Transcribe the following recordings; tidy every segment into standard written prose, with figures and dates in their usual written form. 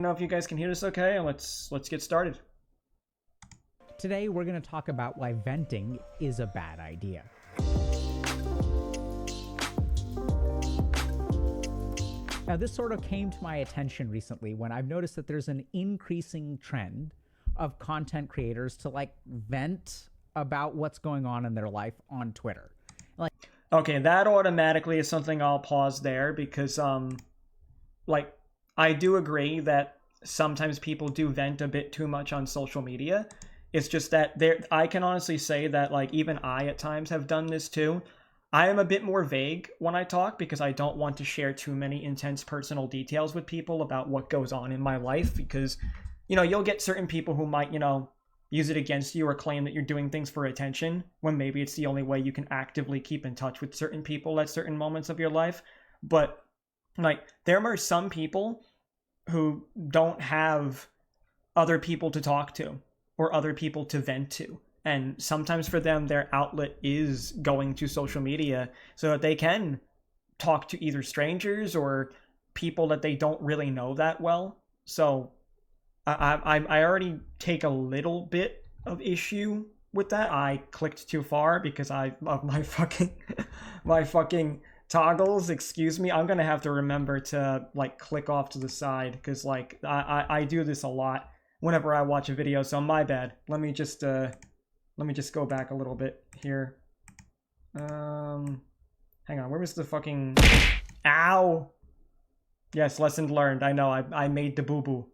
Know if you guys can hear this okay, and let's get started. Today we're going to talk about why venting is a bad idea. Now, this sort of came to my attention recently when I've noticed that there's an increasing trend of content creators to vent about what's going on in their life on Twitter. Okay, that automatically is something I'll pause there because I do agree that sometimes people do vent a bit too much on social media. It's just that I can honestly say that even I at times have done this too. I am a bit more vague when I talk because I don't want to share too many intense personal details with people about what goes on in my life, because you'll get certain people who might use it against you or claim that you're doing things for attention when maybe it's the only way you can actively keep in touch with certain people at certain moments of your life. But there are some people who don't have other people to talk to or other people to vent to. And sometimes for them, their outlet is going to social media so that they can talk to either strangers or people that they don't really know that well. So I already take a little bit of issue with that. I clicked too far because of my fucking toggles. Excuse me. I'm gonna have to remember to click off to the side because I do this a lot whenever I watch a video. So my bad. Let me just go back a little bit here. Hang on. Where was the fucking? Ow. Yes, lesson learned. I know. I made the boo boo.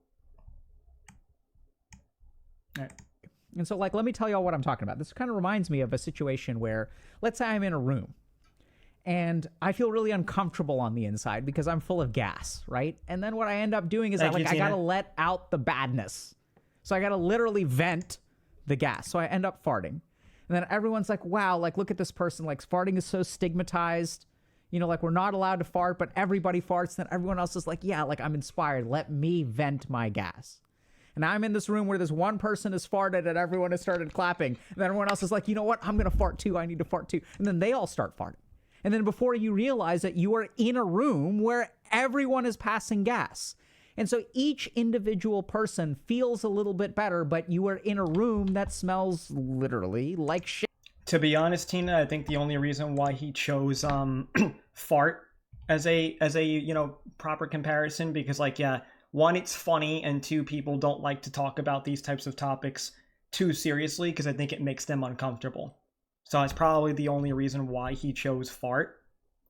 All right. And so, let me tell you all what I'm talking about. This kind of reminds me of a situation where, let's say I'm in a room and I feel really uncomfortable on the inside because I'm full of gas, right? And then what I end up doing is I got to let out the badness. So I got to literally vent the gas. So I end up farting. And then everyone's like, wow, look at this person. Farting is so stigmatized. We're not allowed to fart, but everybody farts. Then everyone else is like, yeah, I'm inspired. Let me vent my gas. And I'm in this room where this one person has farted and everyone has started clapping. And then everyone else is like, you know what? I'm going to fart too. I need to fart too. And then they all start farting. And then before you realize that you are in a room where everyone is passing gas. And so each individual person feels a little bit better, but you are in a room that smells literally like shit. To be honest, Tina, I think the only reason why he chose fart as a proper comparison, because one, it's funny, and two, people don't like to talk about these types of topics too seriously because I think it makes them uncomfortable. So that's probably the only reason why he chose fart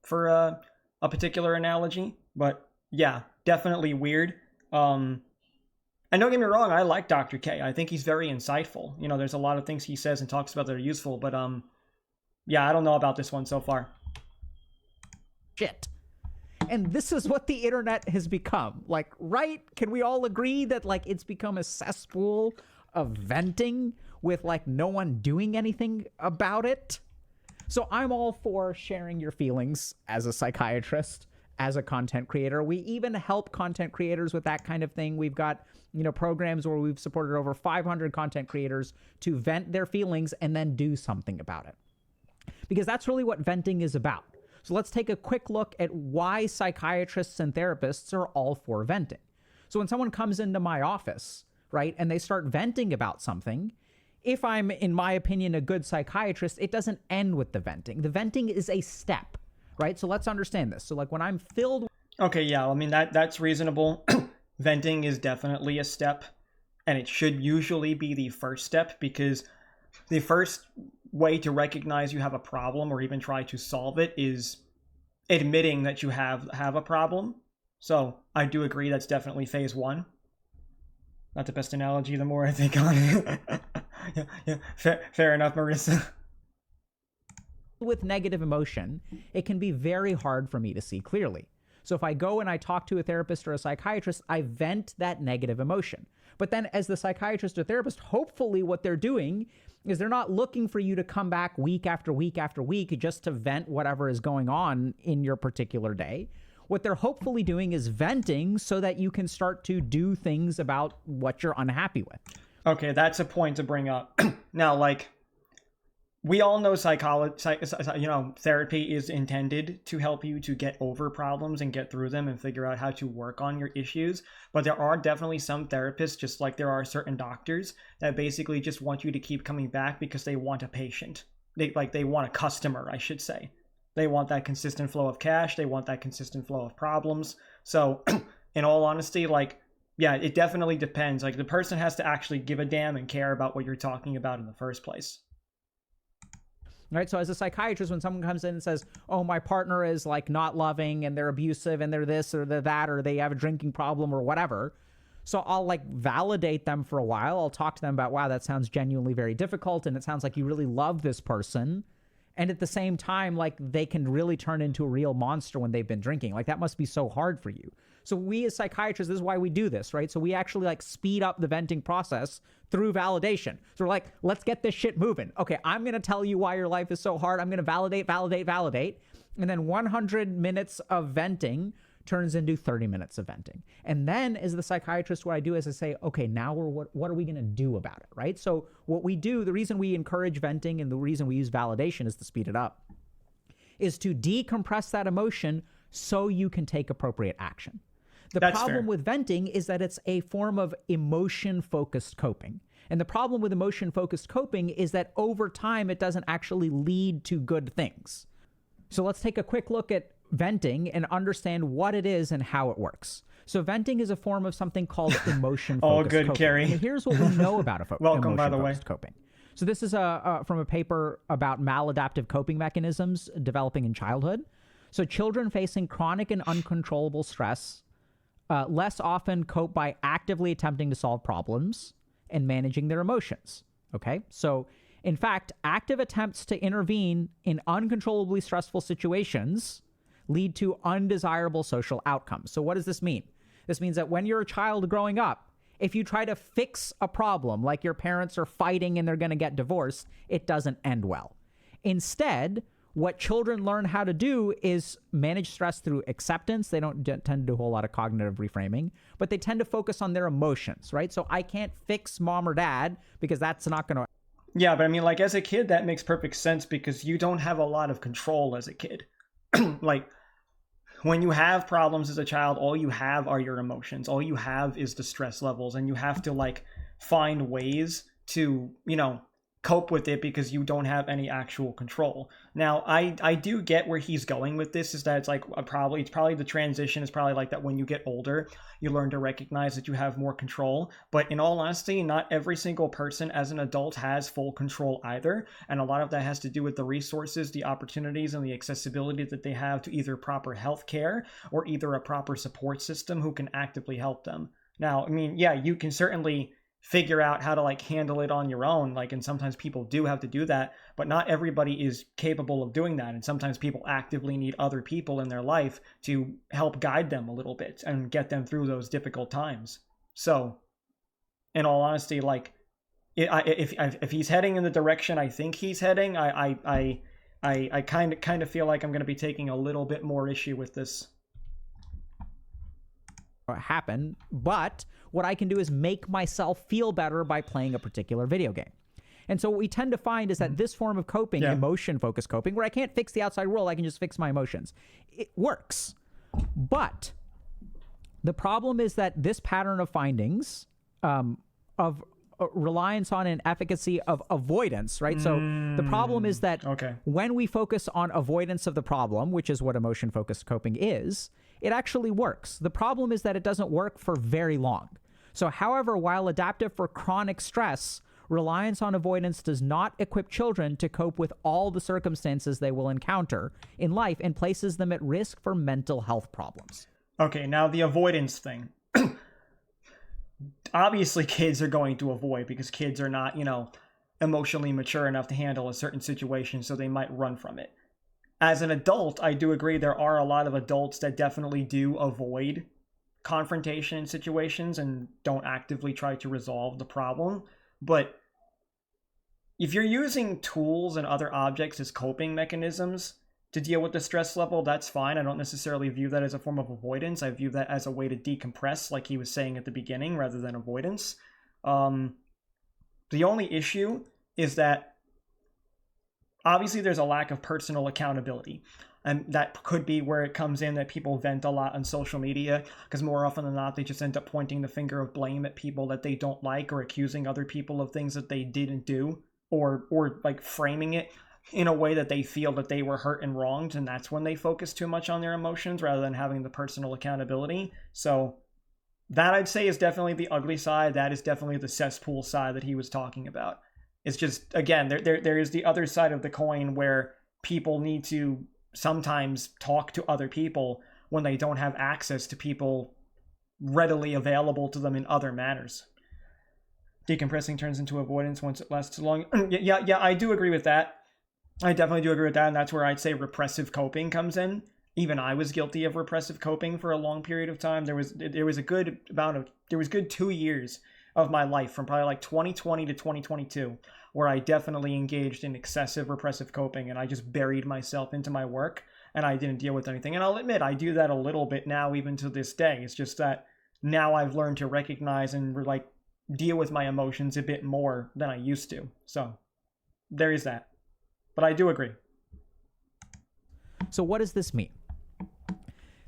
for a particular analogy. But yeah, definitely weird. And don't get me wrong, I like Dr. K. I think he's very insightful. There's a lot of things he says and talks about that are useful, but yeah, I don't know about this one so far. Shit. And this is what the internet has become. Right? Can we all agree that it's become a cesspool of venting with no one doing anything about it? So I'm all for sharing your feelings as a psychiatrist, as a content creator. We even help content creators with that kind of thing. We've got, programs where we've supported over 500 content creators to vent their feelings and then do something about it. Because that's really what venting is about. So let's take a quick look at why psychiatrists and therapists are all for venting. So when someone comes into my office, right, and they start venting about something, if I'm, in my opinion, a good psychiatrist, it doesn't end with the venting. The venting is a step, right? So let's understand this. So when I'm filled... Okay, yeah, I mean, that's reasonable. Venting is definitely a step, and it should usually be the first step, because the first way to recognize you have a problem or even try to solve it is admitting that you have a problem. So I do agree that's definitely phase one. Not the best analogy, the more I think on it. yeah. Fair enough, Marissa. With negative emotion, it can be very hard for me to see clearly. So if I go and I talk to a therapist or a psychiatrist, I vent that negative emotion. But then as the psychiatrist or therapist, hopefully what they're doing is they're not looking for you to come back week after week after week just to vent whatever is going on in your particular day. What they're hopefully doing is venting so that you can start to do things about what you're unhappy with. Okay, that's a point to bring up. Now, we all know therapy is intended to help you to get over problems and get through them and figure out how to work on your issues. But there are definitely some therapists, just like there are certain doctors, that basically just want you to keep coming back because they want a patient. They want a customer, I should say. They want that consistent flow of cash. They want that consistent flow of problems. So in all honesty, like, yeah, it definitely depends. Like, the person has to actually give a damn and care about what you're talking about in the first place. Right. So as a psychiatrist, when someone comes in and says, oh, my partner is like not loving and they're abusive and they're this or they're that, or they have a drinking problem or whatever. So I'll like validate them for a while. I'll talk to them about, wow, that sounds genuinely very difficult. And it sounds like you really love this person. And at the same time, like, they can really turn into a real monster when they've been drinking. Like, that must be so hard for you. So we as psychiatrists, this is why we do this, right? So we actually like speed up the venting process through validation. So we're like, let's get this shit moving. Okay, I'm going to tell you why your life is so hard. I'm going to validate. And then 100 minutes of venting turns into 30 minutes of venting. And then as the psychiatrist, what I do is I say, okay, now what are we going to do about it, right? So what we do, the reason we encourage venting and the reason we use validation is to speed it up, is to decompress that emotion so you can take appropriate action. That's problem fair. With venting is that it's a form of emotion-focused coping. And the problem with emotion-focused coping is that over time, it doesn't actually lead to good things. So let's take a quick look at venting and understand what it is and how it works. So venting is a form of something called emotion-focused All good, coping. Carrie. And here's what we know about Welcome, by the way. Coping. So this is from a paper about maladaptive coping mechanisms developing in childhood. So children facing chronic and uncontrollable stress less often cope by actively attempting to solve problems and managing their emotions. Okay? So in fact, active attempts to intervene in uncontrollably stressful situations lead to undesirable social outcomes. So what does this mean? This means that when you're a child growing up, if you try to fix a problem, like your parents are fighting and they're going to get divorced, it doesn't end well. Instead, what children learn how to do is manage stress through acceptance. They don't tend to do a whole lot of cognitive reframing, but they tend to focus on their emotions, right? So I can't fix mom or dad because that's not going to... Yeah, but I mean, like, as a kid, that makes perfect sense because you don't have a lot of control as a kid. Like, when you have problems as a child, all you have are your emotions. All you have is the stress levels, and you have to, like, find ways to, cope with it because you don't have any actual control. Now, I do get where he's going with this, is that it's like it's probably the transition is probably like that when you get older, you learn to recognize that you have more control. But in all honesty, not every single person as an adult has full control either. And a lot of that has to do with the resources, the opportunities, and the accessibility that they have to either proper health care or either a proper support system who can actively help them. Now, I mean, yeah, you can certainly figure out how to like handle it on your own, like, and sometimes people do have to do that, but not everybody is capable of doing that, and sometimes people actively need other people in their life to help guide them a little bit and get them through those difficult times. So in all honesty, like, if he's heading in the direction I think he's heading, I kind of feel like I'm going to be taking a little bit more issue with this happen, but what I can do is make myself feel better by playing a particular video game. And so what we tend to find is that this form of coping, emotion-focused coping, where I can't fix the outside world, I can just fix my emotions, it works. But the problem is that this pattern of findings of reliance on an efficacy of avoidance, right? So the problem is that when we focus on avoidance of the problem, which is what emotion-focused coping is, it actually works. The problem is that it doesn't work for very long. So however, while adaptive for chronic stress, reliance on avoidance does not equip children to cope with all the circumstances they will encounter in life and places them at risk for mental health problems. Okay, now the avoidance thing. Obviously, kids are going to avoid because kids are not, emotionally mature enough to handle a certain situation, so they might run from it. As an adult, I do agree there are a lot of adults that definitely do avoid confrontation in situations and don't actively try to resolve the problem. But if you're using tools and other objects as coping mechanisms to deal with the stress level, that's fine. I don't necessarily view that as a form of avoidance. I view that as a way to decompress, like he was saying at the beginning, rather than avoidance. The only issue is that obviously there's a lack of personal accountability. And that could be where it comes in that people vent a lot on social media, because more often than not, they just end up pointing the finger of blame at people that they don't like, or accusing other people of things that they didn't do, or like framing it in a way that they feel that they were hurt and wronged. And that's when they focus too much on their emotions rather than having the personal accountability. So that, I'd say, is definitely the ugly side. That is definitely the cesspool side that he was talking about. It's just, again, there is the other side of the coin where people need to sometimes talk to other people when they don't have access to people readily available to them in other manners. Decompressing turns into avoidance once it lasts too long. Yeah, I do agree with that. I definitely do agree with that, and that's where I'd say repressive coping comes in. Even I was guilty of repressive coping for a long period of time. There was a good 2 years of my life, from probably like 2020 to 2022, where I definitely engaged in excessive repressive coping, and I just buried myself into my work and I didn't deal with anything. And I'll admit, I do that a little bit now, even to this day. It's just that now I've learned to recognize and like deal with my emotions a bit more than I used to. So there is that. But I do agree. So what does this mean?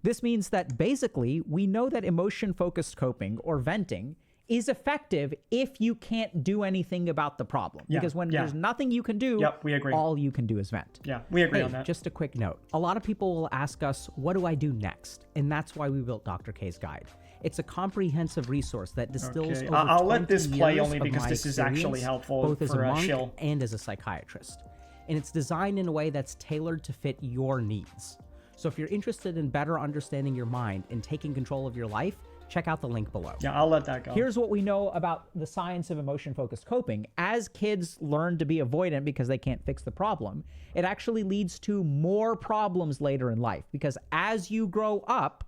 This means that basically we know that emotion-focused coping or venting is effective if you can't do anything about the problem. Because when there's nothing you can do, we agree. All you can do is vent. Yeah, we agree on that. Just a quick note. A lot of people will ask us, what do I do next? And that's why we built Dr. K's Guide. It's a comprehensive resource that distills over I'll let this play years only of because my this is actually experience, helpful both as for a monk Shill. and as a psychiatrist. And it's designed in a way that's tailored to fit your needs. So if you're interested in better understanding your mind and taking control of your life, check out the link below. Yeah, I'll let that go. Here's what we know about the science of emotion-focused coping. As kids learn to be avoidant because they can't fix the problem, it actually leads to more problems later in life, because as you grow up,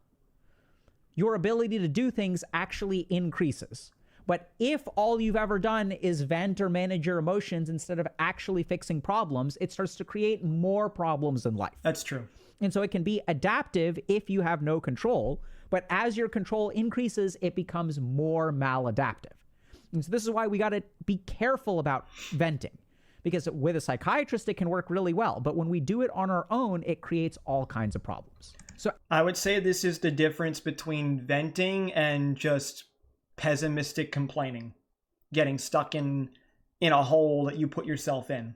your ability to do things actually increases. But if all you've ever done is vent or manage your emotions instead of actually fixing problems, it starts to create more problems in life. That's true. And so it can be adaptive if you have no control, but as your control increases, it becomes more maladaptive. And so this is why we got to be careful about venting, because with a psychiatrist, it can work really well. But when we do it on our own, it creates all kinds of problems. So I would say this is the difference between venting and just pessimistic complaining, getting stuck in a hole that you put yourself in.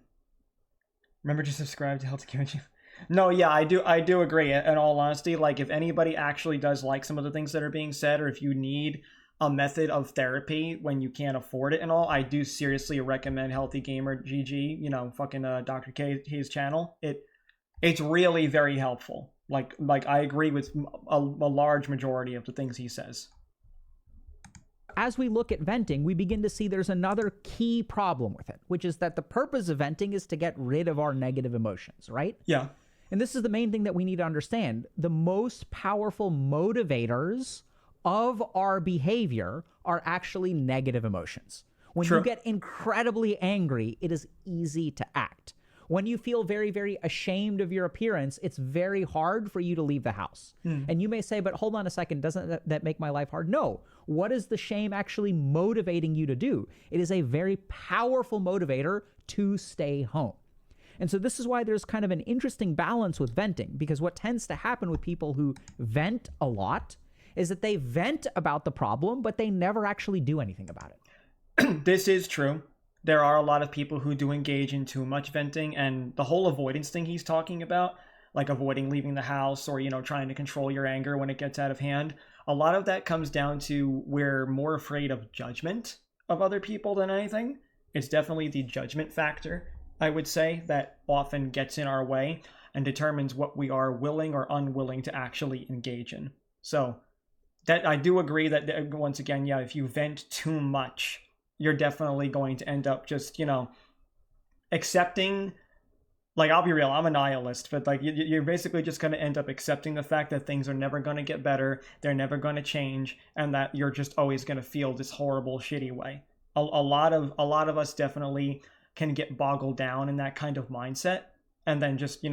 Remember to subscribe to Healthy Kimchi. No, yeah, I do agree. In all honesty, like, if anybody actually does like some of the things that are being said, or if you need a method of therapy when you can't afford it and all, I do seriously recommend Healthy Gamer GG, fucking Dr. K's channel. It's really very helpful. Like I agree with a large majority of the things he says. As we look at venting, we begin to see there's another key problem with it, which is that the purpose of venting is to get rid of our negative emotions, right? Yeah. And this is the main thing that we need to understand. The most powerful motivators of our behavior are actually negative emotions. When you get incredibly angry, it is easy to act. When you feel very, very ashamed of your appearance, it's very hard for you to leave the house. And you may say, but hold on a second, doesn't that make my life hard? No. What is the shame actually motivating you to do? It is a very powerful motivator to stay home. And so this is why there's kind of an interesting balance with venting, because what tends to happen with people who vent a lot is that they vent about the problem, but they never actually do anything about it. This is true. There are a lot of people who do engage in too much venting, and the whole avoidance thing he's talking about, like avoiding leaving the house or, trying to control your anger when it gets out of hand. A lot of that comes down to we're more afraid of judgment of other people than anything. It's definitely the judgment factor, I would say, that often gets in our way and determines what we are willing or unwilling to actually engage in. So that I do agree that, once again, if you vent too much, you're definitely going to end up just, accepting. Like, I'll be real, I'm a nihilist, but like you're basically just going to end up accepting the fact that things are never going to get better, they're never going to change, and that you're just always going to feel this horrible, shitty way. A lot of us definitely can get boggled down in that kind of mindset, and then just,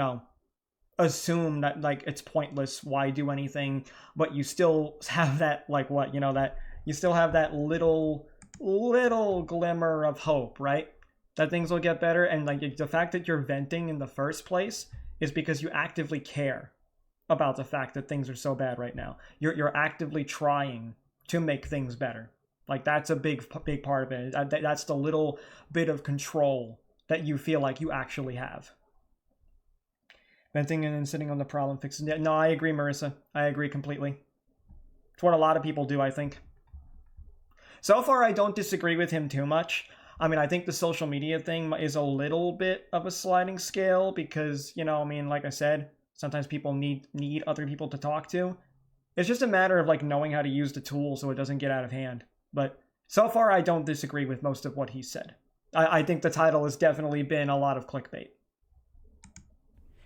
assume that, like, it's pointless, why do anything, but you still have that, that you still have that little glimmer of hope, right? that things will get better. And like the fact that you're venting in the first place is because you actively care about the fact that things are so bad right now. You're actively trying to make things better. Like that's a big part of it. That's the little bit of control that you feel like you actually have. Venting and then sitting on the problem fixing it. No, I agree, Marissa. I agree completely. It's what a lot of people do, I think. So far, I don't disagree with him too much. I mean, I think the social media thing is a little bit of a sliding scale because, you know, I mean, like I said, sometimes people need other people to talk to. It's just a matter of like knowing how to use the tool so it doesn't get out of hand. But so far, I don't disagree with most of what he said. I think the title has definitely been a lot of clickbait.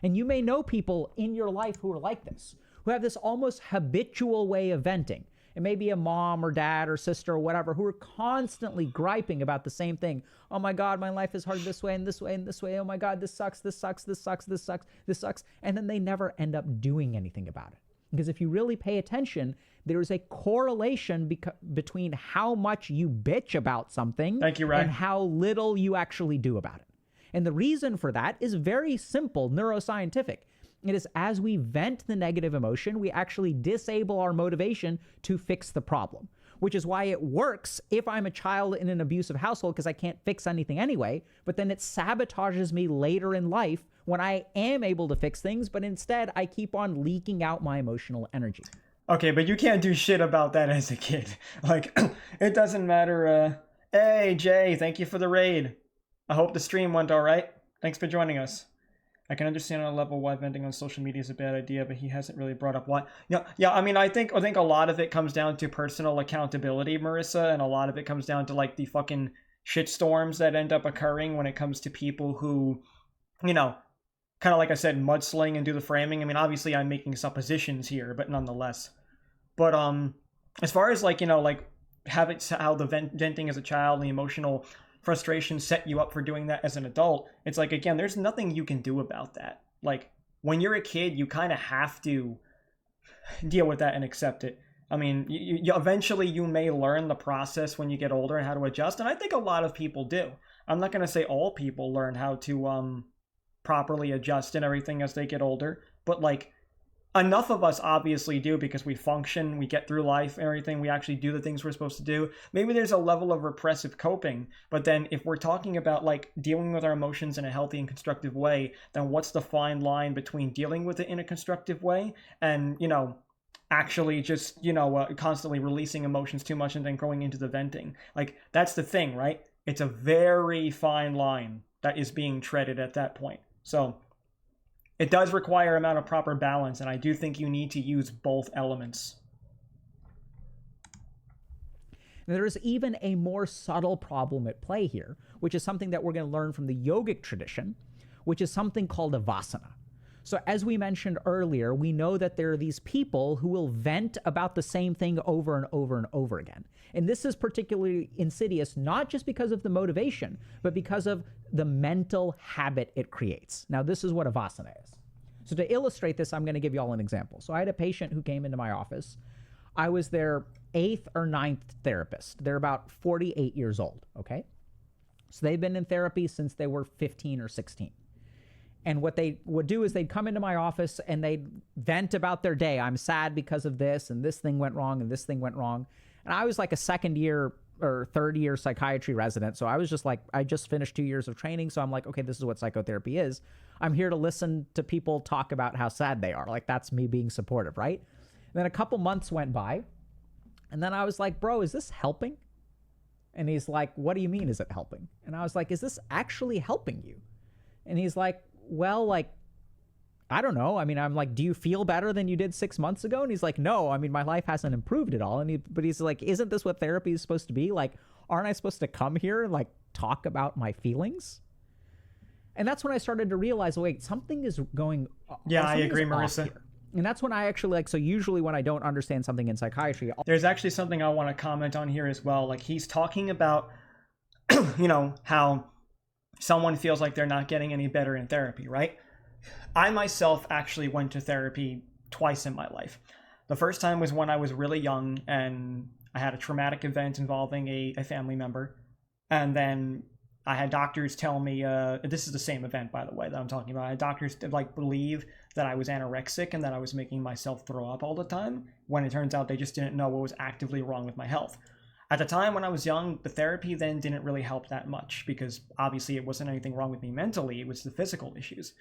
And you may know people in your life who are like this, who have this almost habitual way of venting. It may be a mom or dad or sister or whatever who are constantly griping about the same thing. Oh my God, my life is hard this way and this way and this way. Oh my God, this sucks, this sucks, this sucks, this sucks, this sucks. And then they never end up doing anything about it. Because if you really pay attention, there is a correlation between how much you bitch about something and how little you actually do about it. And the reason for that is very simple, neuroscientific. It is as we vent the negative emotion, we actually disable our motivation to fix the problem, which is why it works if I'm a child in an abusive household because I can't fix anything anyway, but then it sabotages me later in life when I am able to fix things, but instead I keep on leaking out my emotional energy. Okay, but you can't do shit about that as a kid. Like, it doesn't matter. Hey, Jay, thank you for the raid. I hope the stream went all right. Thanks for joining us. I can understand on a level why venting on social media is a bad idea, but he hasn't really brought up why. Yeah. I mean, I think a lot of it comes down to personal accountability, Marissa, and a lot of it comes down to like the fucking shitstorms that end up occurring when it comes to people who, you know, kind of like I said, mudsling and do the framing. I mean, obviously, I'm making suppositions here, but nonetheless. But as far as like, you know, like how the venting as a child, the emotional frustration set you up for doing that as an adult, it's like, again, there's nothing you can do about that. Like, when you're a kid, you kind of have to deal with that and accept it. I mean, you eventually you may learn the process when you get older and how to adjust, and I think a lot of people do. I'm not going to say all people learn how to properly adjust and everything as they get older, but like, enough of us obviously do because we function, we get through life and everything, we actually do the things we're supposed to do. Maybe there's a level of repressive coping, but then if we're talking about like dealing with our emotions in a healthy and constructive way, then what's the fine line between dealing with it in a constructive way and, you know, actually just, you know, constantly releasing emotions too much and then going into the venting? Like, that's the thing, right? It's a very fine line that is being treaded at that point. So it does require an amount of proper balance, and I do think you need to use both elements. There is even a more subtle problem at play here, which is something that we're going to learn from the yogic tradition, which is something called a vasana. So as we mentioned earlier, we know that there are these people who will vent about the same thing over and over and over again. And this is particularly insidious, not just because of the motivation, but because of the mental habit it creates. Now, this is what a vasana is. So to illustrate this, I'm going to give you all an example. So I had a patient who came into my office. I was their 8th or 9th therapist. They're about 48 years old, okay? So they've been in therapy since they were 15 or 16. And what they would do is they'd come into my office and they'd vent about their day. I'm sad because of this, and this thing went wrong, and this thing went wrong. And I was like a second year or third year psychiatry resident. So I was just like, I just finished 2 years of training. So I'm like, okay, this is what psychotherapy is. I'm here to listen to people talk about how sad they are. Like, that's me being supportive, right? And then a couple months went by. And then I was like, bro, is this helping? And he's like, what do you mean, is it helping? And I was like, is this actually helping you? And he's like, well, like, I don't know. I mean, I'm like, do you feel better than you did 6 months ago? And he's like, no, I mean, my life hasn't improved at all. But he's like, isn't this what therapy is supposed to be? Like, aren't I supposed to come here and like talk about my feelings? And that's when I started to realize, wait, something is going. Yeah, I agree, Marissa. And that's when I actually like, so usually when I don't understand something in psychiatry. There's actually something I want to comment on here as well. Like, he's talking about, you know, how someone feels like they're not getting any better in therapy, right? I myself actually went to therapy twice in my life. The first time was when I was really young and I had a traumatic event involving a family member. And then I had doctors tell me, this is the same event, by the way, that I'm talking about. I had doctors like believe that I was anorexic and that I was making myself throw up all the time, when it turns out they just didn't know what was actively wrong with my health. At the time when I was young, the therapy then didn't really help that much, because obviously it wasn't anything wrong with me mentally, it was the physical issues.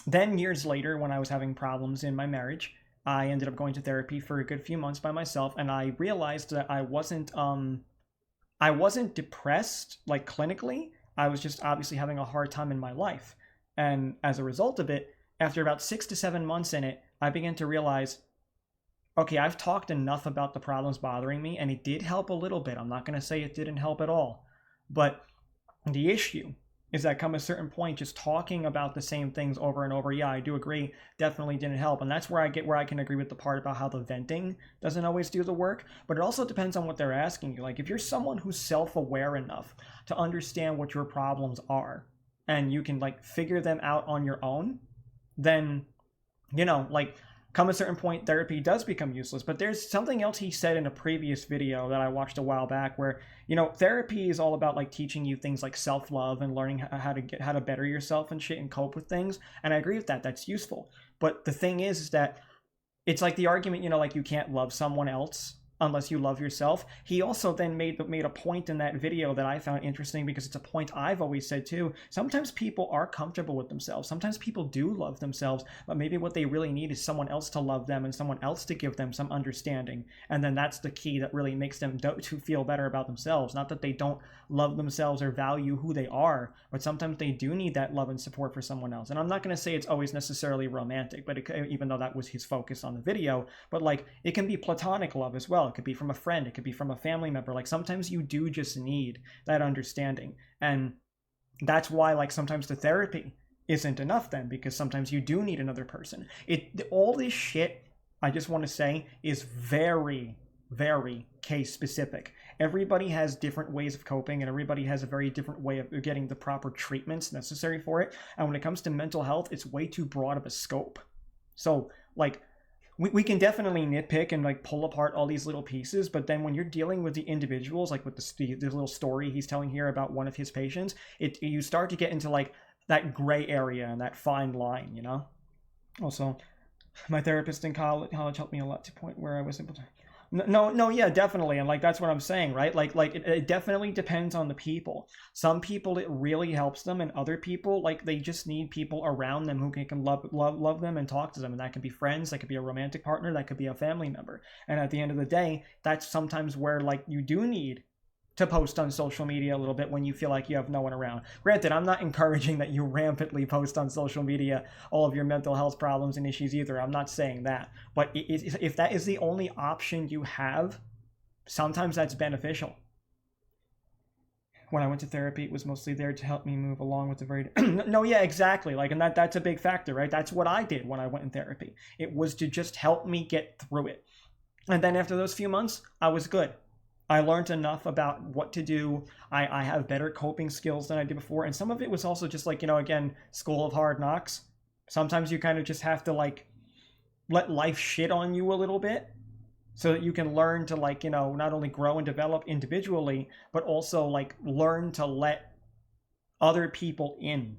Then years later, when I was having problems in my marriage, I ended up going to therapy for a good few months by myself, and I realized that I wasn't depressed, like clinically. I was just obviously having a hard time in my life. And as a result of it, after about 6 to 7 months in it, I began to realize, okay, I've talked enough about the problems bothering me, and it did help a little bit. I'm not going to say it didn't help at all. But the issue is that come a certain point, just talking about the same things over and over, yeah, I do agree, definitely didn't help. And that's where I can agree with the part about how the venting doesn't always do the work. But it also depends on what they're asking you. Like, if you're someone who's self-aware enough to understand what your problems are, and you can like figure them out on your own, then, you know, like, come a certain point, therapy does become useless. But there's something else he said in a previous video that I watched a while back, where, you know, therapy is all about like teaching you things like self-love and learning how to better yourself and shit and cope with things. And I agree with that. That's useful. But the thing is that it's like the argument, you know, like you can't love someone else unless you love yourself. He also then made a point in that video that I found interesting, because it's a point I've always said too. Sometimes people are comfortable with themselves. Sometimes people do love themselves, but maybe what they really need is someone else to love them and someone else to give them some understanding. And then that's the key that really makes them to feel better about themselves. Not that they don't love themselves or value who they are, but sometimes they do need that love and support for someone else. And I'm not going to say it's always necessarily romantic, but even though that was his focus on the video, but like it can be platonic love as well. It could be from a friend, it could be from a family member. Like sometimes you do just need that understanding. And that's why like sometimes the therapy isn't enough then, because sometimes you do need another person. All this shit, I just want to say, is very, very case specific. Everybody has different ways of coping, and everybody has a very different way of getting the proper treatments necessary for it. And when it comes to mental health, it's way too broad of a scope. So like we can definitely nitpick and like pull apart all these little pieces, but then when you're dealing with the individuals, like with the little story he's telling here about one of his patients, you start to get into like that gray area and that fine line, you know? Also, my therapist in college helped me a lot to the point where I was able to... No, yeah, definitely. And like, that's what I'm saying, right? Like it definitely depends on the people. Some people, it really helps them, and other people, like, they just need people around them who can love them and talk to them. And that could be friends, that could be a romantic partner, that could be a family member. And at the end of the day, that's sometimes where, like, you do need to post on social media a little bit when you feel like you have no one around. Granted, I'm not encouraging that you rampantly post on social media all of your mental health problems and issues either. I'm not saying that. But if that is the only option you have, sometimes that's beneficial. When I went to therapy, it was mostly there to help me move along with the very... No, yeah, exactly. Like, and that's a big factor, right? That's what I did when I went in therapy. It was to just help me get through it. And then after those few months, I was good. I learned enough about what to do. I have better coping skills than I did before. And some of it was also just like, you know, again, school of hard knocks. Sometimes you kind of just have to like let life shit on you a little bit so that you can learn to like, you know, not only grow and develop individually, but also like learn to let other people in.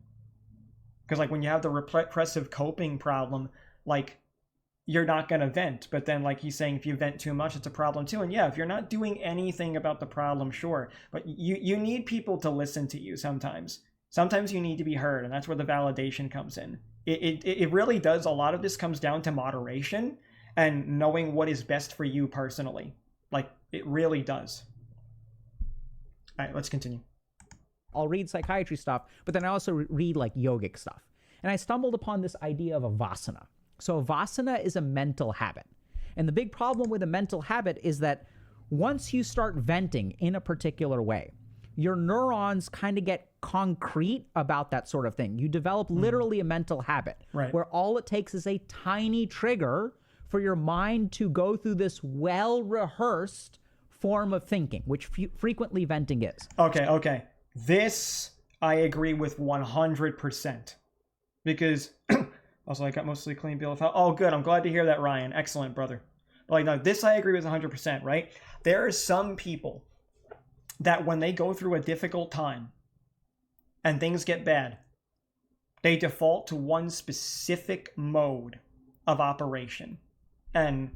Because like when you have the repressive coping problem, like, you're not going to vent. But then, like he's saying, if you vent too much, it's a problem too. And yeah, if you're not doing anything about the problem, sure. But you need people to listen to you sometimes. Sometimes you need to be heard, and that's where the validation comes in. It really does. A lot of this comes down to moderation and knowing what is best for you personally. Like, it really does. All right, let's continue. I'll read psychiatry stuff, but then I also read like yogic stuff. And I stumbled upon this idea of a vasana. So a vasana is a mental habit. And the big problem with a mental habit is that once you start venting in a particular way, your neurons kind of get concrete about that sort of thing. You develop literally a mental habit, right, where all it takes is a tiny trigger for your mind to go through this well-rehearsed form of thinking, which frequently venting is. Okay. This I agree with 100%. Because... Also, I got mostly clean bill of health. Oh, good. I'm glad to hear that, Ryan. Excellent, brother. Like, no, this I agree with 100%, right? There are some people that when they go through a difficult time and things get bad, they default to one specific mode of operation. And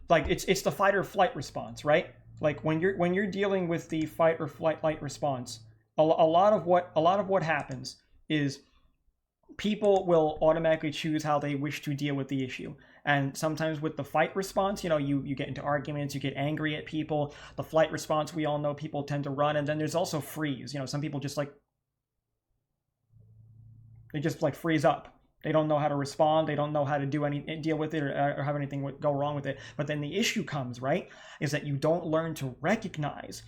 like it's the fight or flight response, right? Like when you're dealing with the fight or flight response, a lot of what happens is people will automatically choose how they wish to deal with the issue. And sometimes with the fight response, you get into arguments, you get angry at people. The flight response, we all know people tend to run. And then there's also freeze. Some people just they just freeze up. They don't know how to respond. They don't know how to deal with it or have anything go wrong with it. But then the issue comes, right, is that you don't learn to recognize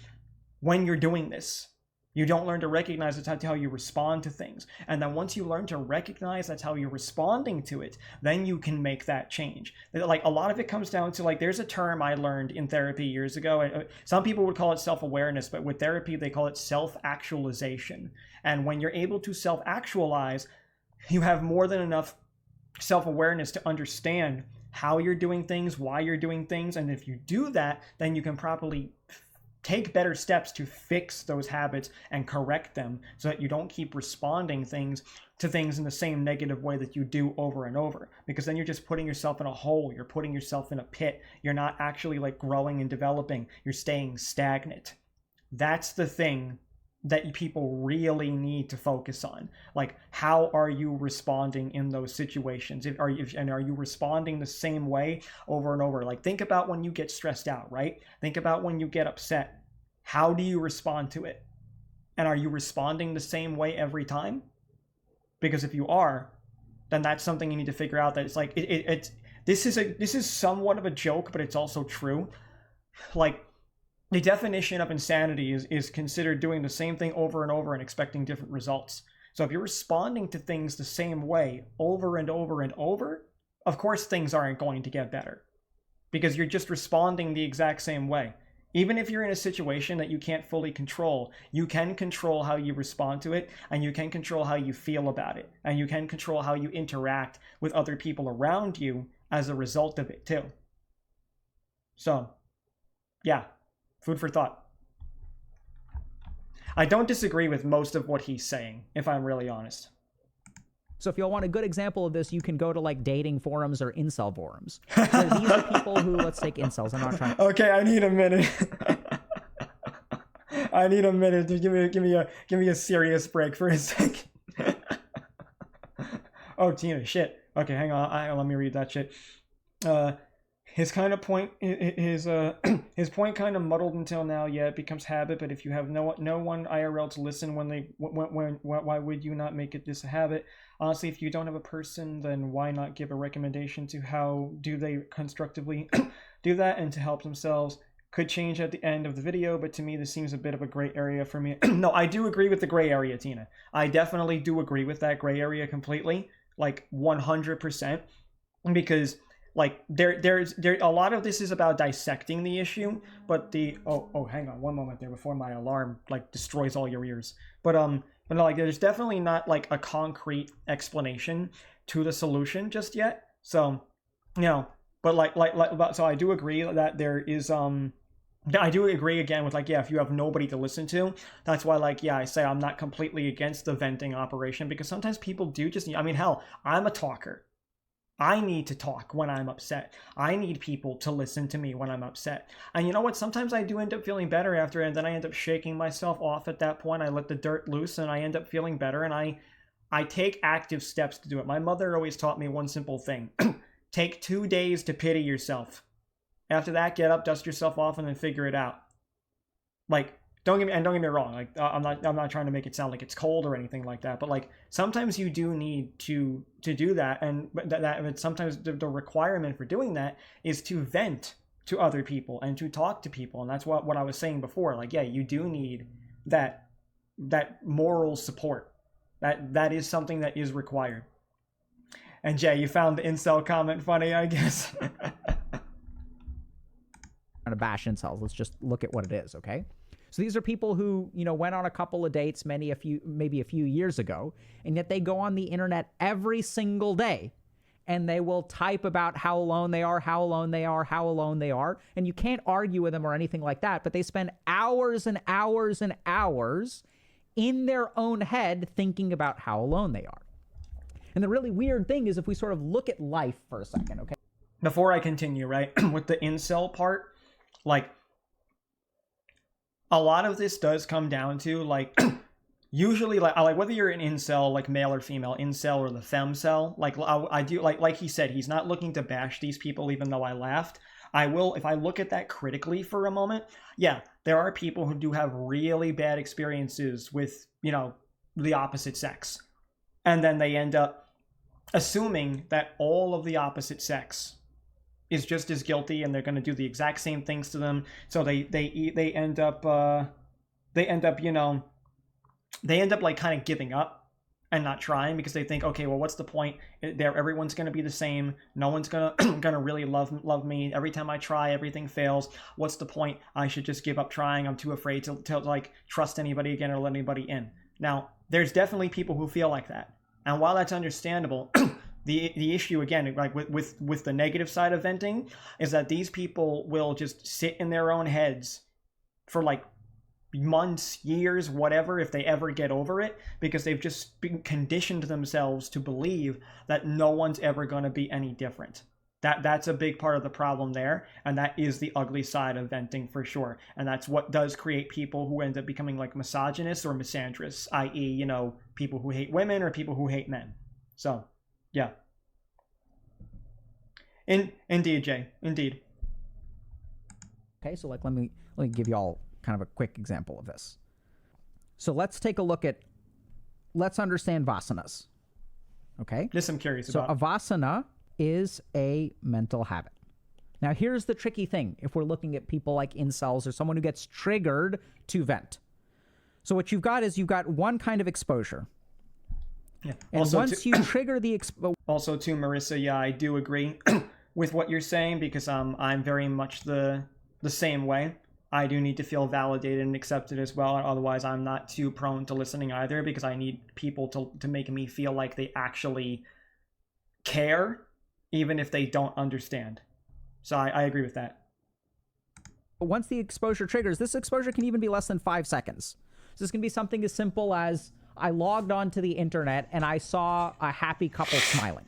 when you're doing this. You don't learn to recognize that's how you respond to things. And then once you learn to recognize that's how you're responding to it, then you can make that change. Like a lot of it comes down to there's a term I learned in therapy years ago. Some people would call it self-awareness, but with therapy, they call it self-actualization. And when you're able to self-actualize, you have more than enough self-awareness to understand how you're doing things, why you're doing things. And if you do that, then you can properly take better steps to fix those habits and correct them so that you don't keep responding to things in the same negative way that you do over and over, because then you're just putting yourself in a hole. You're putting yourself in a pit. You're not actually growing and developing. You're staying stagnant. That's the thing that people really need to focus on. How are you responding in those situations? Are you responding the same way over and over? Think about when you get stressed out, right? Think about when you get upset. How do you respond to it? And are you responding the same way every time? Because if you are, then that's something you need to figure out. That it's this is somewhat of a joke, but it's also true. The definition of insanity is considered doing the same thing over and over and expecting different results. So if you're responding to things the same way over and over and over, of course things aren't going to get better, because you're just responding the exact same way. Even if you're in a situation that you can't fully control, you can control how you respond to it, and you can control how you feel about it, and you can control how you interact with other people around you as a result of it too. So, yeah. Food for thought. I don't disagree with most of what he's saying, if I'm really honest. So if you want a good example of this, you can go to dating forums or incel forums. So these are people who, let's take incels. I'm not trying to... Okay, I need a minute. I need a minute to give me a serious break for a second. Oh, Tina, shit. Okay, hang on. Let me read that shit. His kind of point, his point kind of muddled until now. Yeah, it becomes habit. But if you have no one IRL to listen why would you not make it this a habit? Honestly, if you don't have a person, then why not give a recommendation to how do they constructively do that and to help themselves? Could change at the end of the video, but to me this seems a bit of a gray area for me. No, I do agree with the gray area, Tina. I definitely do agree with that gray area completely, 100%, because. There's a lot of this is about dissecting the issue, but hang on one moment there before my alarm destroys all your ears. But there's definitely not a concrete explanation to the solution just yet. So, but so I do agree that there is I do agree again with if you have nobody to listen to, that's why I say I'm not completely against the venting operation, because sometimes people do just hell, I'm a talker. I need to talk when I'm upset. I need people to listen to me when I'm upset. And you know what? Sometimes I do end up feeling better after, and then I end up shaking myself off at that point. I let the dirt loose and I end up feeling better, and I take active steps to do it. My mother always taught me one simple thing. Take 2 days to pity yourself. After that, get up, dust yourself off, and then figure it out. Don't get me wrong. I'm not trying to make it sound like it's cold or anything like that. But sometimes you do need to do that, and that sometimes the requirement for doing that is to vent to other people and to talk to people, and that's what I was saying before. You do need that moral support. That is something that is required. And Jay, you found the incel comment funny, I guess. To bash incels. Let's just look at what it is, okay? So these are people who, went on a couple of dates maybe a few years ago, and yet they go on the internet every single day and they will type about how alone they are, how alone they are, how alone they are. And you can't argue with them or anything like that, but they spend hours and hours and hours in their own head thinking about how alone they are. And the really weird thing is if we sort of look at life for a second, okay? Before I continue, right, with the incel part, like, a lot of this does come down to, like, usually, like whether you're an incel, like male or female, incel or the femcel, like, I do, like he said, he's not looking to bash these people, even though I laughed. I will, if I look at that critically for a moment, yeah, there are people who do have really bad experiences with, you know, the opposite sex. And then they end up assuming that all of the opposite sex is just as guilty and they're going to do the exact same things to them. So they end up, you know, they end up like kind of giving up and not trying because they think, okay, well, what's the point? Everyone's going to be the same. No one's going to really love me. Every time I try, everything fails. What's the point? I should just give up trying. I'm too afraid to like trust anybody again or let anybody in. Now, there's definitely people who feel like that. And while that's understandable, the issue, again, like with the negative side of venting, is that these people will just sit in their own heads for like months, years, whatever, if they ever get over it, because they've just been conditioned themselves to believe that no one's ever going to be any different. That's a big part of the problem there, and that is the ugly side of venting for sure. And that's what does create people who end up becoming like misogynists or misandrists, i.e., you know, people who hate women or people who hate men. So, yeah. Indeed, Jay. Indeed. Okay, so like let me give you all kind of a quick example of this. So let's take a look at, let's understand vasanas. Okay? This I'm curious about. So a vasana is a mental habit. Now here's the tricky thing if we're looking at people like incels or someone who gets triggered to vent. So what you've got is you've got one kind of exposure. Yeah. And also once you trigger the also too, Marissa, yeah, I do agree with what you're saying because I'm very much the same way. I do need to feel validated and accepted as well. Otherwise, I'm not too prone to listening either because I need people to make me feel like they actually care, even if they don't understand. So I agree with that. Once the exposure triggers, this exposure can even be less than 5 seconds. So this can be something as simple as I logged onto the internet and I saw a happy couple smiling.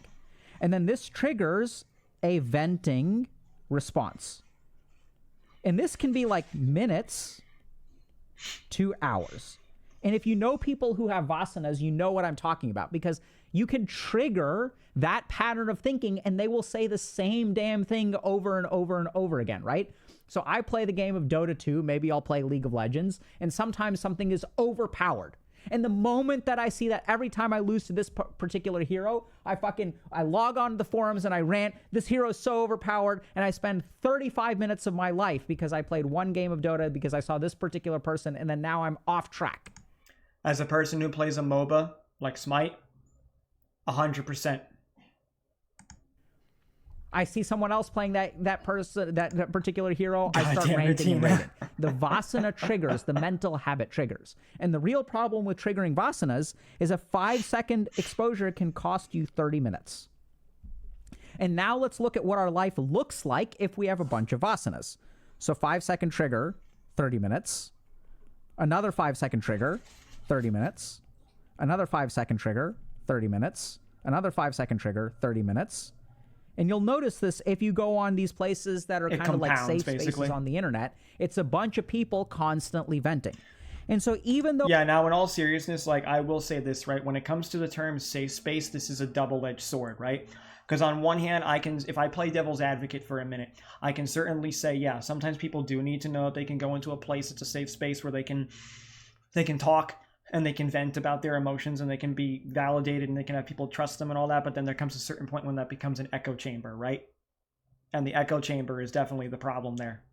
And then this triggers a venting response. And this can be like minutes to hours. And if you know people who have vasanas, you know what I'm talking about because you can trigger that pattern of thinking and they will say the same damn thing over and over and over again, right? So I play the game of Dota 2, maybe I'll play League of Legends, and sometimes something is overpowered. And the moment that I see that, every time I lose to this particular hero, I log on to the forums and I rant, this hero is so overpowered, and I spend 35 minutes of my life because I played one game of Dota because I saw this particular person, and then now I'm off track. As a person who plays a MOBA, like Smite, 100%. I see someone else playing that particular hero, I start ranting and raving. The vasana triggers, the mental habit triggers. And the real problem with triggering vasanas is a 5-second exposure can cost you 30 minutes. And now let's look at what our life looks like if we have a bunch of vasanas. So 5-second trigger, 30 minutes. Another 5-second trigger, 30 minutes. Another 5-second trigger, 30 minutes. Another 5-second trigger, 30 minutes. And you'll notice this if you go on these places that are kind of like safe spaces on the internet. It's a bunch of people constantly venting. And so even though... Yeah, now in all seriousness, like I will say this, right? When it comes to the term safe space, this is a double-edged sword, right? Because on one hand, if I play devil's advocate for a minute, I can certainly say, yeah, sometimes people do need to know that they can go into a place that's a safe space where they can talk and they can vent about their emotions and they can be validated and they can have people trust them and all that. But then there comes a certain point when that becomes an echo chamber, right? And the echo chamber is definitely the problem there.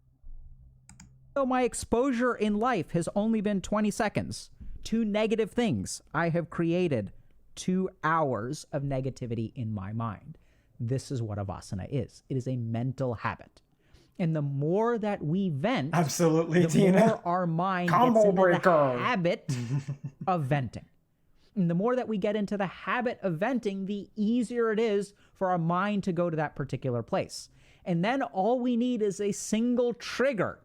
So my exposure in life has only been 20 seconds to negative things. I have created 2 hours of negativity in my mind. This is what a vasana is. It is a mental habit. And the more that we vent, absolutely, the Tina, more our mind gets into the habit of venting. And the more that we get into the habit of venting, the easier it is for our mind to go to that particular place. And then all we need is a single trigger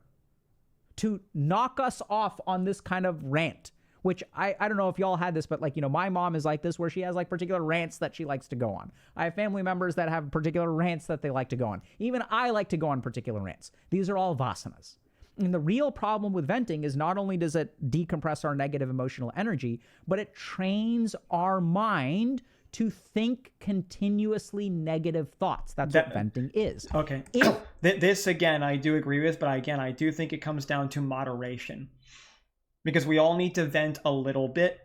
to knock us off on this kind of rant, which I don't know if y'all had this, but like, my mom is like this, where she has like particular rants that she likes to go on. I have family members that have particular rants that they like to go on. Even I like to go on particular rants. These are all vasanas. And the real problem with venting is not only does it decompress our negative emotional energy, but it trains our mind to think continuously negative thoughts. That's what venting is. Okay. This, again, I do agree with, but again, I do think it comes down to moderation. Because we all need to vent a little bit,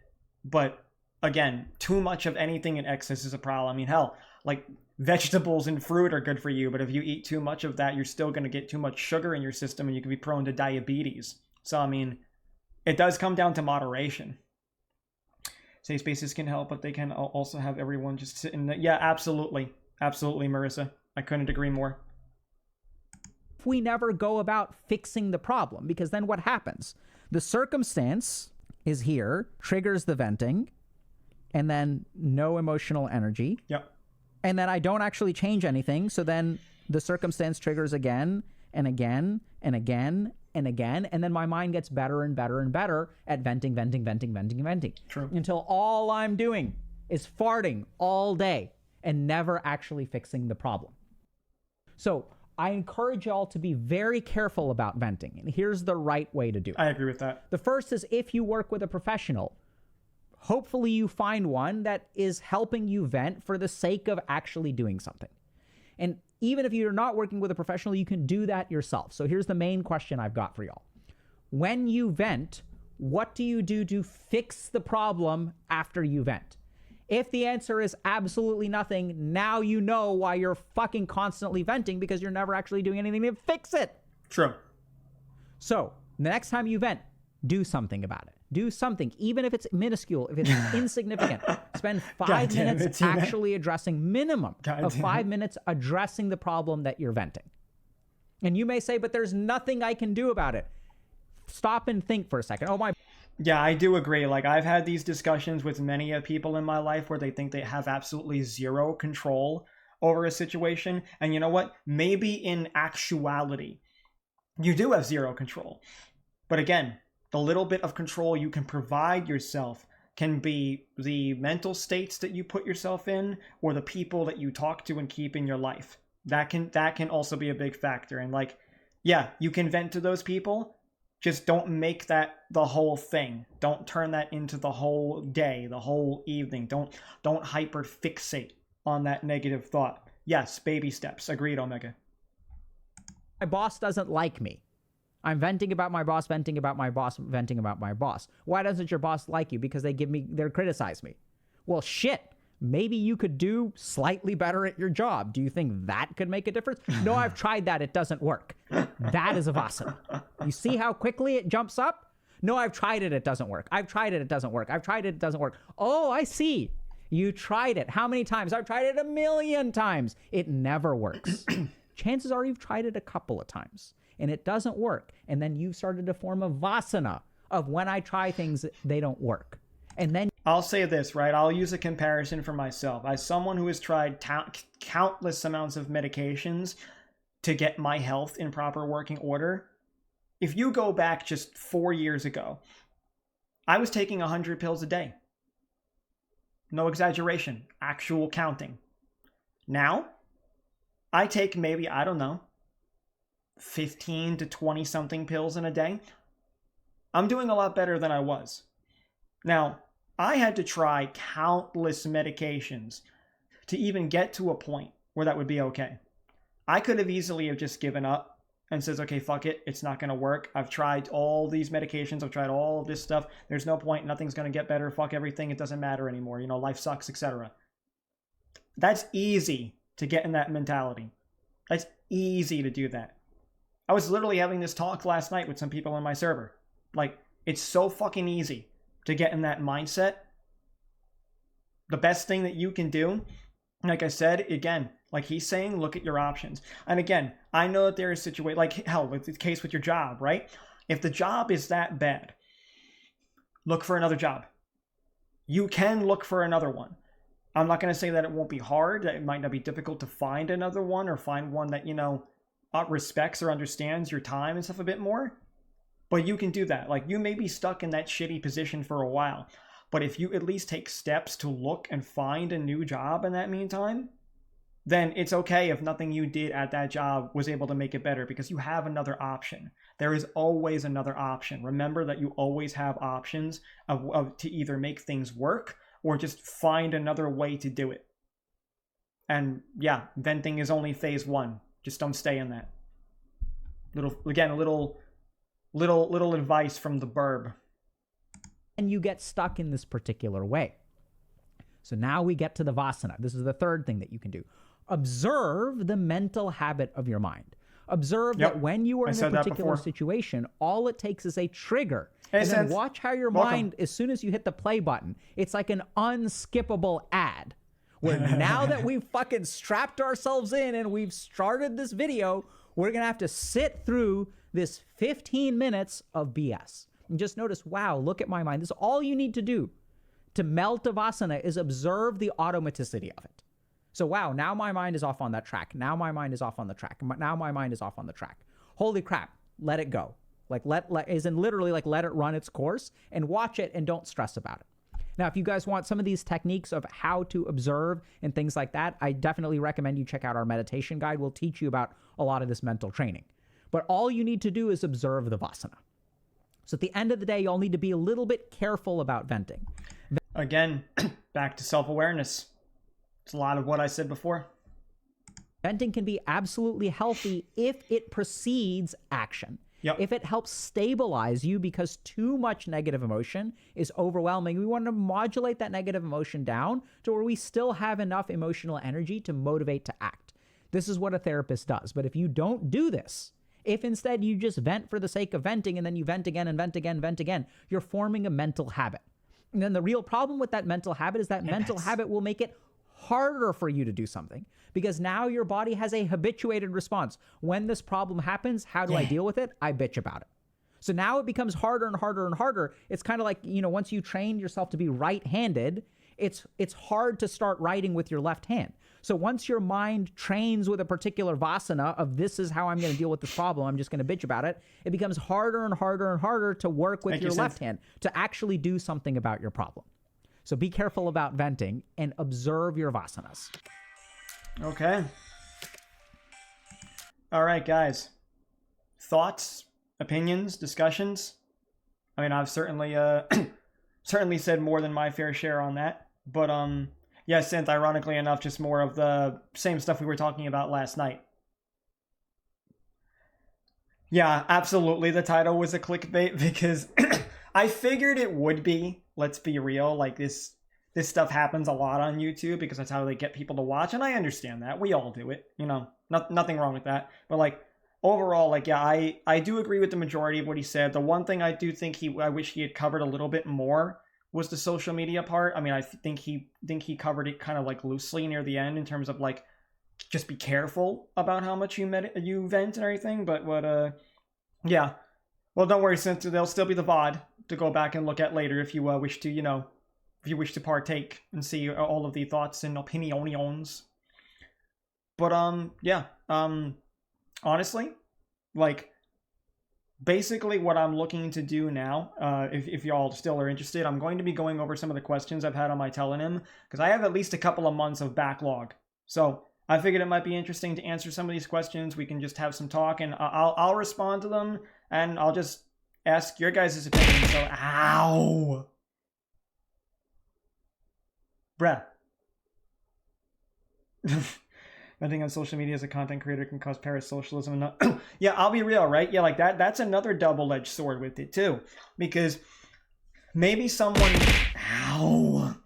but again, too much of anything in excess is a problem. I mean, hell, like vegetables and fruit are good for you, but if you eat too much of that, you're still going to get too much sugar in your system and you can be prone to diabetes. So, I mean, it does come down to moderation. Safe spaces can help, but they can also have everyone just sit in the... Yeah, absolutely. Absolutely, Marissa. I couldn't agree more. If we never go about fixing the problem, because then what happens? The circumstance is here, triggers the venting, and then no emotional energy. Yep. And then I don't actually change anything, so then the circumstance triggers again and again and again and again, and then my mind gets better and better and better at venting. True. Until all I'm doing is farting all day and never actually fixing the problem. So I encourage y'all to be very careful about venting, and here's the right way to do it. I agree with that. The first is, if you work with a professional, hopefully you find one that is helping you vent for the sake of actually doing something. And even if you're not working with a professional, you can do that yourself. So here's the main question I've got for y'all. When you vent, what do you do to fix the problem after you vent? If the answer is absolutely nothing, now you know why you're fucking constantly venting, because you're never actually doing anything to fix it. True. So the next time you vent, do something about it. Do something, even if it's minuscule, if it's insignificant. Spend 5 minutes actually addressing, minimum of 5 minutes addressing the problem that you're venting. And you may say, but there's nothing I can do about it. Stop and think for a second. Oh my. Yeah, I do agree. Like, I've had these discussions with many people in my life where they think they have absolutely zero control over a situation. And you know what? Maybe in actuality, you do have zero control. But again, the little bit of control you can provide yourself can be the mental states that you put yourself in, or the people that you talk to and keep in your life. That can also be a big factor. And like, yeah, you can vent to those people. Just don't make that the whole thing. Don't turn that into the whole day, the whole evening. Don't hyper fixate on that negative thought. Yes, baby steps. Agreed, Omega. My boss doesn't like me. I'm venting about my boss, venting about my boss, venting about my boss. Why doesn't your boss like you? Because they criticize me. Well, shit. Maybe you could do slightly better at your job. Do you think that could make a difference? No, I've tried that. It doesn't work. That is a vasana. You see how quickly it jumps up? No, I've tried it. It doesn't work. I've tried it. It doesn't work. I've tried it. It doesn't work. Oh, I see. You tried it. How many times? I've tried it 1,000,000 times. It never works. Chances are you've tried it a couple of times and it doesn't work. And then you've started to form a vasana of, when I try things, they don't work. And then I'll say this, right? I'll use a comparison for myself. As someone who has tried countless amounts of medications to get my health in proper working order, if you go back just 4 years ago, I was taking 100 pills a day. No exaggeration, actual counting. Now, I take maybe, I don't know, 15 to 20 something pills in a day. I'm doing a lot better than I was. Now, I had to try countless medications to even get to a point where that would be okay. I could have easily have just given up and says, okay, fuck it, it's not going to work. I've tried all these medications, I've tried all of this stuff. There's no point, nothing's going to get better, fuck everything, it doesn't matter anymore. You know, life sucks, etc. That's easy to get in that mentality. That's easy to do that. I was literally having this talk last night with some people on my server. Like, it's so fucking easy to get in that mindset. The best thing that you can do, like I said, again, like he's saying, look at your options. And again, I know that there is situations, like hell, with the case with your job, right? If the job is that bad, look for another job. You can look for another one. I'm not going to say that it won't be hard, that it might not be difficult to find another one or find one that, respects or understands your time and stuff a bit more. But you can do that. Like, you may be stuck in that shitty position for a while. But if you at least take steps to look and find a new job in that meantime, then it's okay if nothing you did at that job was able to make it better, because you have another option. There is always another option. Remember that you always have options to either make things work or just find another way to do it. And yeah, venting is only phase 1. Just don't stay in that. Little advice from the burb. And you get stuck in this particular way. So now we get to the vasana. This is the third thing that you can do. Observe the mental habit of your mind. Observe that when you are in a particular situation, all it takes is a trigger. And then watch how your mind, as soon as you hit the play button, it's like an unskippable ad. Where now that we've fucking strapped ourselves in and we've started this video, we're going to have to sit through this 15 minutes of BS. And just notice, wow, look at my mind. This is all you need to do to melt a vasana, is observe the automaticity of it. So, wow, now my mind is off on that track. Now my mind is off on the track. Now my mind is off on the track. Holy crap, let it go. Like, literally let it run its course and watch it and don't stress about it. Now, if you guys want some of these techniques of how to observe and things like that, I definitely recommend you check out our meditation guide. We'll teach you about a lot of this mental training. But all you need to do is observe the vasana. So at the end of the day, you'll need to be a little bit careful about venting. Again, back to self-awareness. It's a lot of what I said before. Venting can be absolutely healthy if it precedes action. Yep. If it helps stabilize you, because too much negative emotion is overwhelming. We want to modulate that negative emotion down to where we still have enough emotional energy to motivate to act. This is what a therapist does. But if you don't do this, if instead you just vent for the sake of venting and then you vent again and vent again, vent again, you're forming a mental habit. And then the real problem with that mental habit is that mental habit will make it harder for you to do something, because now your body has a habituated response. When this problem happens, how do I deal with it? I bitch about it. So now it becomes harder and harder and harder. It's kind of like, once you train yourself to be right-handed, it's hard to start writing with your left hand. So once your mind trains with a particular vasana of this is how I'm going to deal with this problem, I'm just going to bitch about it, it becomes harder and harder and harder to work with your left hand to actually do something about your problem. So be careful about venting and observe your vasanas. Okay. All right, guys. Thoughts, opinions, discussions? I mean, I've certainly certainly said more than my fair share on that. But yeah, Synth, ironically enough, just more of the same stuff we were talking about last night. Yeah, absolutely. The title was a clickbait because I figured it would be. Let's be real. Like this stuff happens a lot on YouTube because that's how they get people to watch, and I understand that. We all do it. Nothing wrong with that. But like overall, like yeah, I do agree with the majority of what he said. The one thing I do think I wish he had covered a little bit more was the social media part. I mean, I think he covered it kind of like loosely near the end in terms of like just be careful about how much you vent and everything. But yeah. Well, don't worry, since there'll still be the VOD to go back and look at later if you wish to, if you wish to partake and see all of the thoughts and opinions. But yeah, honestly, like basically what I'm looking to do now, if y'all still are interested, I'm going to be going over some of the questions I've had on my Telenym, because I have at least a couple of months of backlog. So I figured it might be interesting to answer some of these questions. We can just have some talk, and I'll respond to them, and I'll just ask your guys' opinion. So, ow! Bruh. Venting on social media as a content creator can cause parasocialism. And yeah, I'll be real, right? Yeah, like that's another double-edged sword with it, too. Because maybe someone... Ow!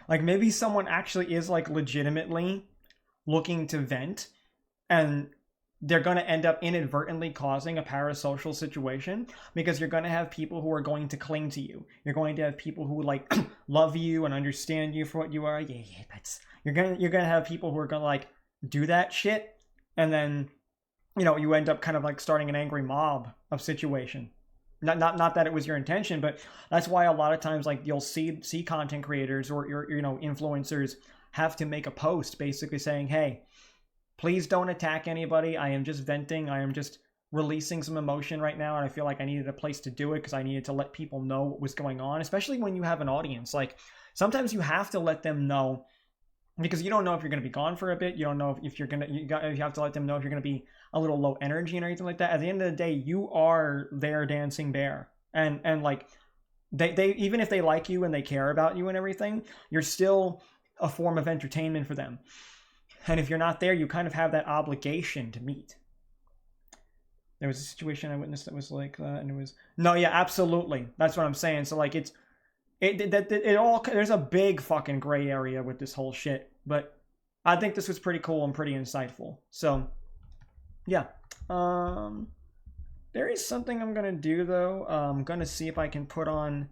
Like, maybe someone actually is, like, legitimately looking to vent, and they're going to end up inadvertently causing a parasocial situation, because you're going to have people who are going to cling to you. You're going to have people who like love you and understand you for what you are. Yeah, you're going to have people who are going to like do that shit, and then you end up kind of like starting an angry mob of situation. Not that it was your intention, but that's why a lot of times like you'll see content creators or your influencers have to make a post basically saying, hey, please don't attack anybody. I am just venting. I am just releasing some emotion right now, and I feel like I needed a place to do it because I needed to let people know what was going on, especially when you have an audience. Like sometimes you have to let them know, because you don't know if you're going to be gone for a bit. You don't know if you're going to, you have to let them know if you're going to be a little low energy and anything like that. At the end of the day, you are their dancing bear. And like, they even if they like you and they care about you and everything, you're still a form of entertainment for them. And if you're not there, you kind of have that obligation to meet. There was a situation I witnessed that was like that, and it was, no, yeah, absolutely. That's what I'm saying. So like it all, there's a big fucking gray area with this whole shit, but I think this was pretty cool and pretty insightful. So yeah, there is something I'm gonna do though. I'm gonna see if I can put on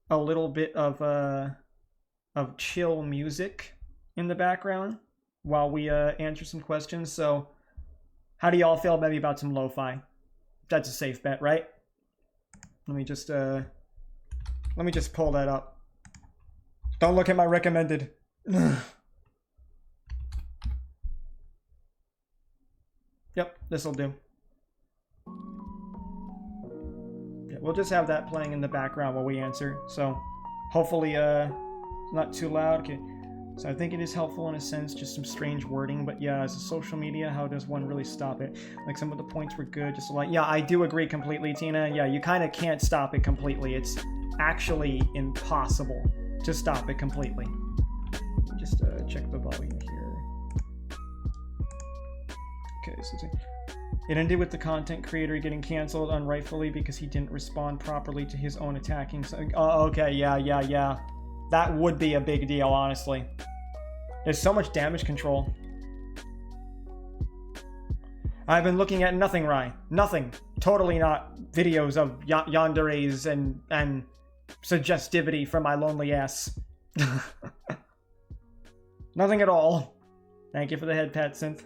a little bit of chill music in the background while we answer some questions. So how do y'all feel maybe about some lo-fi? That's a safe bet, right? Let me just pull that up. Don't look at my recommended. Yep, this'll do. Yeah, we'll just have that playing in the background while we answer. So hopefully it's not too loud. Okay. So I think it is helpful in a sense, just some strange wording, but yeah, as a social media, how does one really stop it? Like some of the points were good, just like, yeah, I do agree completely, Tina. Yeah, you kind of can't stop it completely. It's actually impossible to stop it completely. Just check the volume here. Okay, so it ended with the content creator getting canceled unrightfully because he didn't respond properly to his own attacking. So, oh, okay, yeah. That would be a big deal, honestly. There's so much damage control. I've been looking at nothing, Rai. Nothing. Totally not videos of yanderes and suggestivity from my lonely ass. Nothing at all. Thank you for the head pat, Synth.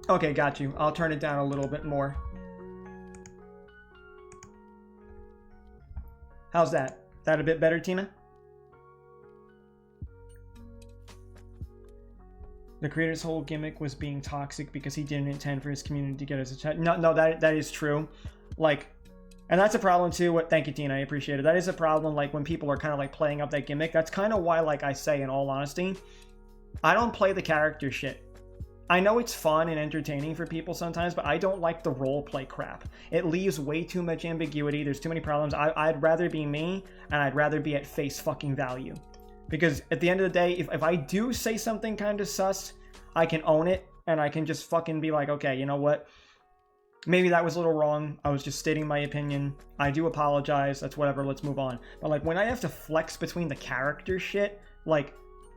Okay, got you. I'll turn it down a little bit more. How's that? That a bit better, Tina? The creator's whole gimmick was being toxic because he didn't intend for his community to get his attention. No, that is true. Like, and that's a problem too. Thank you, Tina. I appreciate it. That is a problem. Like when people are kind of like playing up that gimmick. That's kind of why, like I say, in all honesty, I don't play the character shit. I know it's fun and entertaining for people sometimes, but I don't like the roleplay crap. It leaves way too much ambiguity. There's too many problems. I'd rather be me, and I'd rather be at face fucking value. Because at the end of the day, if I do say something kind of sus, I can own it, and I can just fucking be like, okay, you know what? Maybe that was a little wrong. I was just stating my opinion. I do apologize. That's whatever. Let's move on. But like when I have to flex between the character shit, like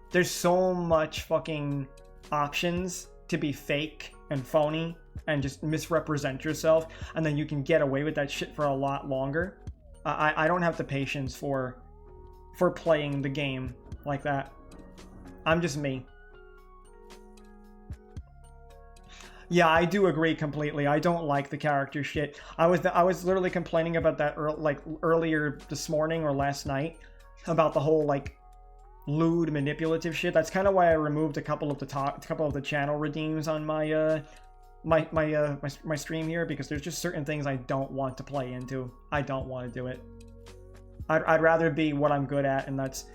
there's so much fucking options to be fake and phony and just misrepresent yourself, and then you can get away with that shit for a lot longer. I don't have the patience for playing the game like that. I'm just me. Yeah, I do agree completely. I don't like the character shit. I was literally complaining about that earlier this morning or last night about the whole like lewd manipulative shit. That's kind of why I removed a couple of the channel redeems on my my stream here, because there's just certain things I don't want to play into. I don't want to do it. I'd rather be what I'm good at, and that's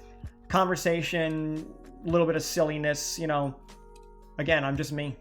conversation, a little bit of silliness, you know. Again, I'm just me.